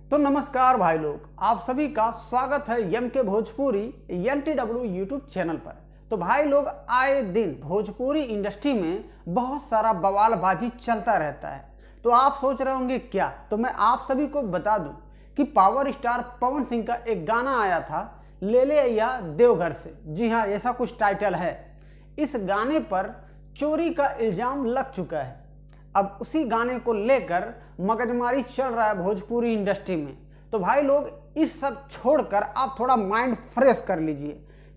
तो नमस्कार भाई लोग, आप सभी का स्वागत है एम के भोजपुरी NTW यूट्यूब चैनल पर। तो भाई लोग, आए दिन भोजपुरी इंडस्ट्री में बहुत सारा बवालबाजी चलता रहता है। तो आप सोच रहे होंगे क्या, तो मैं आप सभी को बता दूं कि पावर स्टार पवन सिंह का एक गाना आया था, ले ले अय्या देवघर से। जी हाँ, ऐसा कुछ टाइटल है। इस गाने पर चोरी का इल्जाम लग चुका है। अब उसी गाने को लेकर मगजमारी चल रहा है भोजपुरी इंडस्ट्री में। तो भाई लोग, इस सब छोड़कर आप थोड़ा माइंड फ्रेश कर लीजिए,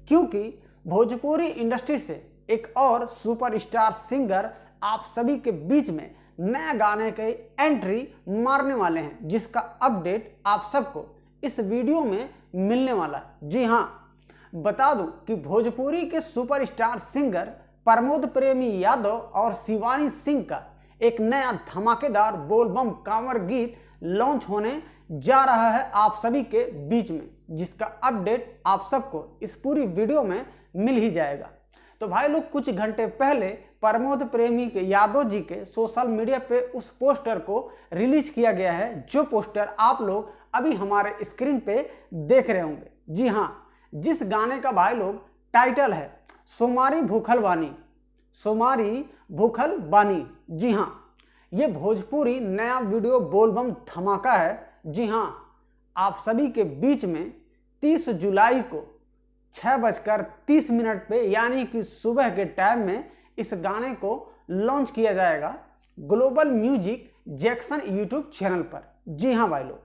क्योंकि भोजपुरी इंडस्ट्री से एक और सुपरस्टार सिंगर आप सभी के बीच में नया गाने के एंट्री मारने वाले हैं, जिसका अपडेट आप सबको इस वीडियो में मिलने वाला है। जी हाँ, बता दूं कि भोजपुरी के सुपरस्टार सिंगर प्रमोद प्रेमी यादव और शिवानी सिंह का एक नया धमाकेदार बोलबम कांवर गीत लॉन्च होने जा रहा है आप सभी के बीच में, जिसका अपडेट आप सबको इस पूरी वीडियो में मिल ही जाएगा। तो भाई लोग, कुछ घंटे पहले प्रमोद प्रेमी के यादव जी के सोशल मीडिया पे उस पोस्टर को रिलीज किया गया है, जो पोस्टर आप लोग अभी हमारे स्क्रीन पे देख रहे होंगे। जी हाँ, जिस गाने का भाई लोग टाइटल है सोमारी भूखल बानी, सोमारी भूखल बानी। जी हाँ, ये भोजपुरी नया वीडियो बोलबम धमाका है। जी हाँ, आप सभी के बीच में 30 जुलाई को 6:30 पे यानी कि सुबह के टाइम में इस गाने को लॉन्च किया जाएगा global music Jackson YouTube channel पर। जी हाँ भाई लोग,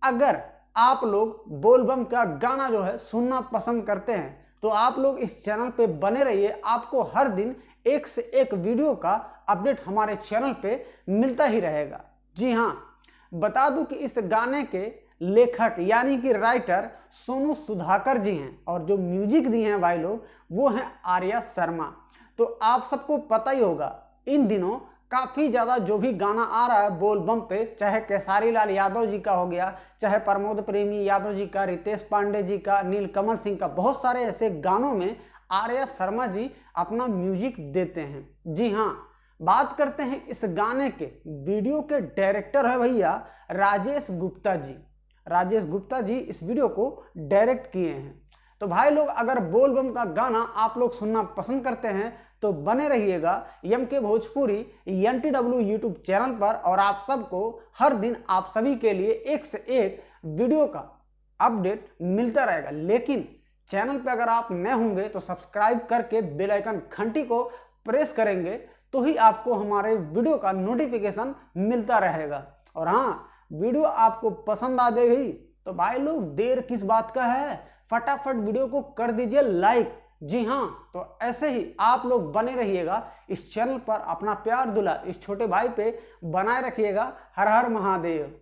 अगर आप लोग बोलबम का गाना जो है सुनना पसंद करते हैं तो आप लोग इस चैनल पे बने रहिए। आपको हर दिन एक से एक वीडियो का अपडेट हमारे चैनल पे मिलता ही रहेगा। जी हाँ, बता दूं कि इस गाने के लेखक यानी कि राइटर सोनू सुधाकर जी हैं, और जो म्यूजिक दिए हैं भाई लोग वो हैं आर्या शर्मा। तो आप सबको पता ही होगा, इन दिनों काफ़ी ज़्यादा जो भी गाना आ रहा है बोलबम पे, चाहे केसारी लाल यादव जी का हो गया, चाहे प्रमोद प्रेमी यादव जी का, रितेश पांडे जी का, नीलकमल सिंह का, बहुत सारे ऐसे गानों में आर्या शर्मा जी अपना म्यूजिक देते हैं। जी हाँ, बात करते हैं इस गाने के वीडियो के डायरेक्टर है भैया राजेश गुप्ता जी। राजेश गुप्ता जी इस वीडियो को डायरेक्ट किए हैं। तो भाई लोग, अगर बोलबम का गाना आप लोग सुनना पसंद करते हैं तो बने रहिएगा एम के भोजपुरी NTW यूट्यूब चैनल पर, और आप सबको हर दिन आप सभी के लिए एक से एक वीडियो का अपडेट मिलता रहेगा। लेकिन चैनल पे अगर आप नए होंगे तो सब्सक्राइब करके बेल आइकन घंटी को प्रेस करेंगे तो ही आपको हमारे वीडियो का नोटिफिकेशन मिलता रहेगा। और हाँ, वीडियो आपको पसंद आ जाएगी तो भाई लोग देर किस बात का है, फटाफट वीडियो को कर दीजिए लाइक। जी हाँ, तो ऐसे ही आप लोग बने रहिएगा इस चैनल पर, अपना प्यार दुलार इस छोटे भाई पे बनाए रखिएगा। हर हर महादेव।